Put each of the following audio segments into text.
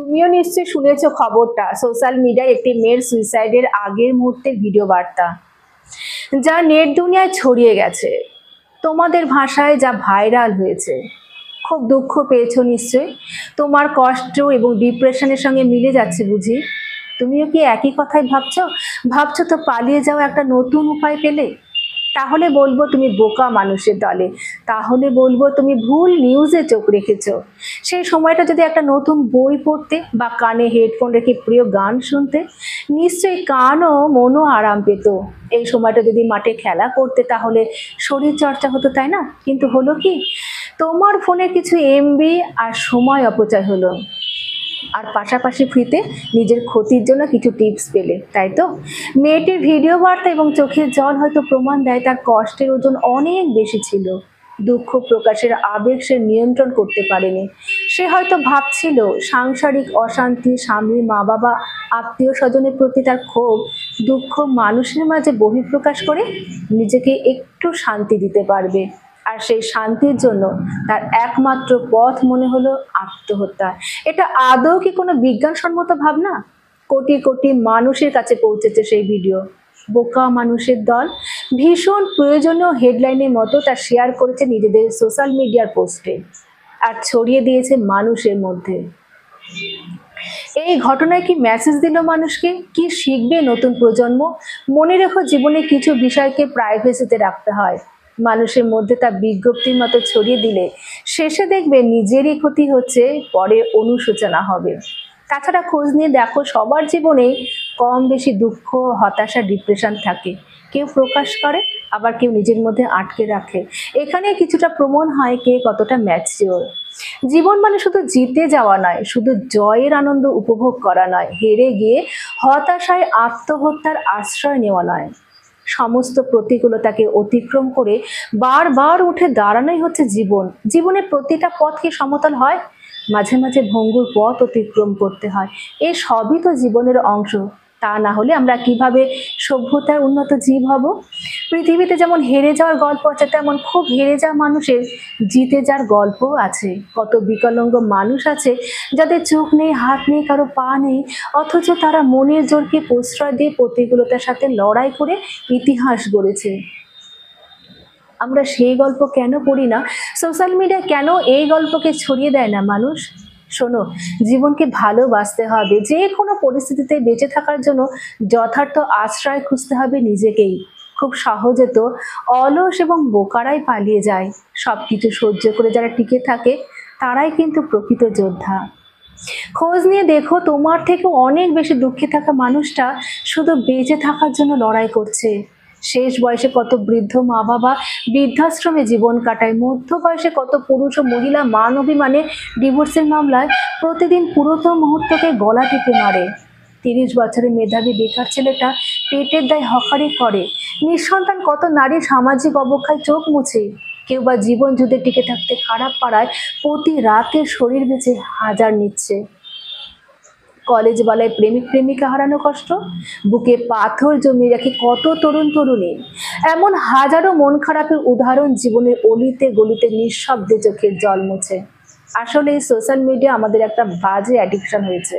তুমিও নিশ্চয়ই শুনেছো খবরটা, সোশ্যাল মিডিয়ায় একটি মেয়ের সুইসাইডের আগের মুহূর্তের ভিডিও বার্তা, যা নেট দুনিয়ায় ছড়িয়ে গেছে। তোমাদের ভাষায় যা ভাইরাল হয়েছে। খুব দুঃখ পেয়েছো নিশ্চয়ই। তোমার কষ্ট এবং ডিপ্রেশনের সঙ্গে মিলে যাচ্ছে বুঝি। তুমিও কি একই কথাই ভাবছো? ভাবছো তো পালিয়ে যাওয়া একটা নতুন উপায় পেলে? তাহলে বলবো তুমি বোকা মানুষের দলে। তাহলে বলবো তুমি ভুল নিউজে চোখ রেখেছো। সেই সময়টা যদি একটা নতুন বই পড়তে বা কানে হেডফোন রেখে প্রিয় গান শুনতে, নিশ্চয়ই কান ও মনও আরাম পেত। এই সময়টা যদি মাঠে খেলা করতে, তাহলে শরীর চর্চা হতো, তাই না? কিন্তু হলো কি, তোমার ফোনে কিছু এমবি আর সময় অপচয় হলো। আর পাশাপাশি ফ্রিতে নিজের ক্ষতির জন্য কিছু টিপস পেলে, তাই তো? মেয়েটির ভিডিও বার্তা এবং চোখের জল হয়তো প্রমাণ দেয় তার কষ্টের ওজন অনেক বেশি ছিল। দুঃখ প্রকাশের আবেগ সে নিয়ন্ত্রণ করতে পারেনি। সে হয়তো ভাবছিল সাংসারিক অশান্তি, স্বামী, মা বাবা, আত্মীয় স্বজনের প্রতি তার ক্ষোভ, দুঃখ মানুষের মাঝে বহিঃপ্রকাশ করে নিজেকে একটু শান্তি দিতে পারবে। আর সেই শান্তির জন্য তার একমাত্র পথ মনে হলো আত্মহত্যা। এটা আদৌ কি কোনো বিজ্ঞানসম্মত ভাবনা? কোটি কোটি মানুষের কাছে পৌঁছেছে সেই ভিডিও। বোকা মানুষের দল ভীষণ প্রয়োজনীয় হেডলাইনের মতো তা শেয়ার করেছে নিজেদের সোশ্যাল মিডিয়ার পোস্টে আর ছড়িয়ে দিয়েছে মানুষের মধ্যে। এই ঘটনায় কি মেসেজ দিল মানুষকে? কি শিখবে নতুন প্রজন্ম? মনে রেখো, জীবনে কিছু বিষয়কে প্রাইভেসিতে রাখতে হয়। মানুষের মধ্যে তা বিজ্ঞপ্তির মতো ছড়িয়ে দিলে শেষে দেখবে নিজেরই ক্ষতি হচ্ছে, পরে অনুশোচনা হবে। তাছাড়া খোঁজ নিয়ে দেখো, সবার জীবনেই কম বেশি দুঃখ, হতাশা, ডিপ্রেশন থাকে। কেউ প্রকাশ করে, আবার কেউ নিজের মধ্যে আটকে রাখে। এখানে কিছুটা প্রমাণ হয় কে কতটা ম্যাচিওর। জীবন মানে শুধু জিতে যাওয়া নয়, শুধু জয়ের আনন্দ উপভোগ করা নয়, হেরে গিয়ে হতাশায় আত্মহত্যার আশ্রয় নেওয়া নয়। সমস্ত প্রতিকূলতাকে অতিক্রম করে বারবার উঠে দাঁড়ানোই হচ্ছে জীবন। জীবনের প্রতিটা পথ কি সমতল হয়? মাঝে মাঝে ভঙ্গুর পথ অতিক্রম করতে হয়। এই সবই তো জীবনের অংশ। তা না হলে আমরা কিভাবে সভ্যতার উন্নত জীব হব? পৃথিবীতে যেমন হেরে যাওয়ার গল্প আছে, তেমন খুব হেরে যাওয়া মানুষের জিতে যাওয়ার গল্প আছে। কত বিকলাঙ্গ মানুষ আছে যাদের চোখ নেই, হাত নেই, কারো পা নেই, অথচ তারা মনের জোরকে প্রশ্রয় দিয়ে প্রতিকূলতার সাথে লড়াই করে ইতিহাস গড়েছে। আমরা সেই গল্প কেন পড়ি না? সোশ্যাল মিডিয়া কেন এই গল্পকে ছড়িয়ে দেয় না মানুষ? শোনো, জীবনকে ভালোবাসতে হবে। যে কোনো পরিস্থিতিতে বেঁচে থাকার জন্য যথার্থ আশ্রয় খুঁজতে হবে নিজেকেই। খুব সহজে তো অলস এবং বোকারাই পালিয়ে যায়। সবকিছু সহ্য করে যারা টিকে থাকে, তারাই কিন্তু প্রকৃত যোদ্ধা। খোঁজ নিয়ে দেখো, তোমার থেকে অনেক বেশি দুঃখে থাকা মানুষটা শুধু বেঁচে থাকার জন্য লড়াই করছে। শেষ বয়সে কত বৃদ্ধ মা বাবা বৃদ্ধাশ্রমে জীবন কাটায়। মধ্য বয়সে কত পুরুষ ও মহিলা মান অভিমানে ডিভোর্সের মামলায় প্রতিদিন পুরোটো মুহূর্তকে গলা টিপে মারে। 30 বছরের মেধাবী বেকার ছেলেটা পেটের দায় হকারি করে। নিঃসন্তান কত নারী সামাজিক অবক্ষয় চোখ মুছে। কেউ বা জীবন যুদ্ধে টিকে থাকতে খারাপ পাড়ায় প্রতি রাতে শরীর বেঁচে হাজার নিচ্ছে। কলেজ বেলায় প্রেমিক প্রেমিকা হারানো কষ্ট, বুকে পাথর জমিয়ে রাখে কত তরুণ তরুণী। এমন হাজারো মন খারাপের উদাহরণ জীবনের অলিতে গলিতে নিঃশব্দে চোখের জল মুছে। আসলে এই সোশ্যাল মিডিয়া আমাদের একটা বাজে অ্যাডিকশন হয়েছে।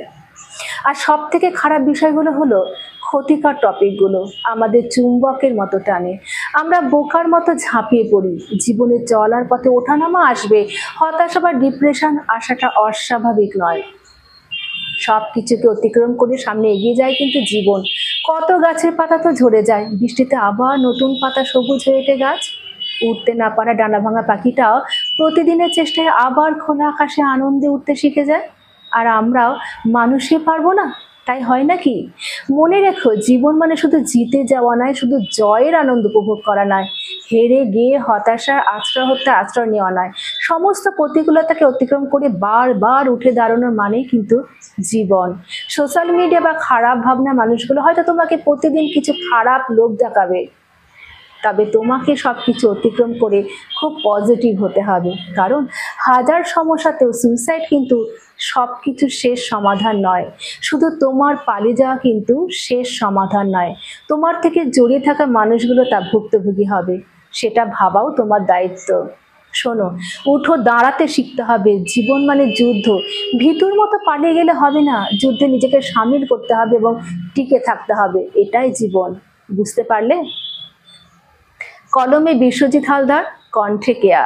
আর সব থেকে খারাপ বিষয়গুলো হলো ক্ষতিকর টপিকগুলো আমাদের চুম্বকের মতো টানে। আমরা বোকার মতো ঝাঁপিয়ে পড়ি। জীবনে চলার পথে ওঠানামা আসবে, হতাশা বা ডিপ্রেশন আসাটা অস্বাভাবিক নয়। সব কিছুকে অতিক্রম করে সামনে এগিয়ে যায় কিন্তু জীবন। কত গাছের পাতা তো ঝরে যায়, বৃষ্টিতে আবার নতুন পাতা সবুজ হয়ে ওঠে গাছ। উঠতে না পারা ডানা ভাঙা পাখিটাও প্রতিদিনের চেষ্টায় আবার খোলা আকাশে আনন্দে উঠতে শিখে যায়। আর আমরাও মানুষই পারবো না? তাই হয় নাকি? মনে রেখো, জীবন মানে শুধু জিতে যাওয়া নয়, শুধু জয়ের আনন্দ উপভোগ করা নয়, হেরে গিয়ে হতাশার আশ্রয় নেওয়া নয়। সমস্ত প্রতিকূলতাকে অতিক্রম করে বারবার উঠে দাঁড়ানোর মানেই কিন্তু জীবন। সোশ্যাল মিডিয়া বা খারাপ ভাবনা মানুষগুলো হয়তো তোমাকে প্রতিদিন কিছু খারাপ লোভ দেখাবে, তবে তোমাকে সবকিছু অতিক্রম করে খুব পজিটিভ হতে হবে। কারণ হাজার সমস্যাতেও সুইসাইড কিন্তু সবকিছু শেষ সমাধান নয়। শুধু তোমার পালিয়ে যাওয়া কিন্তু শেষ সমাধান নয়। তোমার থেকে জড়িয়ে থাকা মানুষগুলো তা ভুক্তভোগী হবে, সেটা ভাবাও তোমার দায়িত্ব। শোনো, উঠো, দাঁড়াতে শিখতে হবে। জীবন মানে যুদ্ধ। ভীতুর মতো পালিয়ে গেলে হবে না, যুদ্ধে নিজেকে সামিল করতে হবে এবং টিকে থাকতে হবে। এটাই জীবন। বুঝতে পারলে? কলমে বিশ্বজিৎ হালদার, কণ্ঠে কেয়া।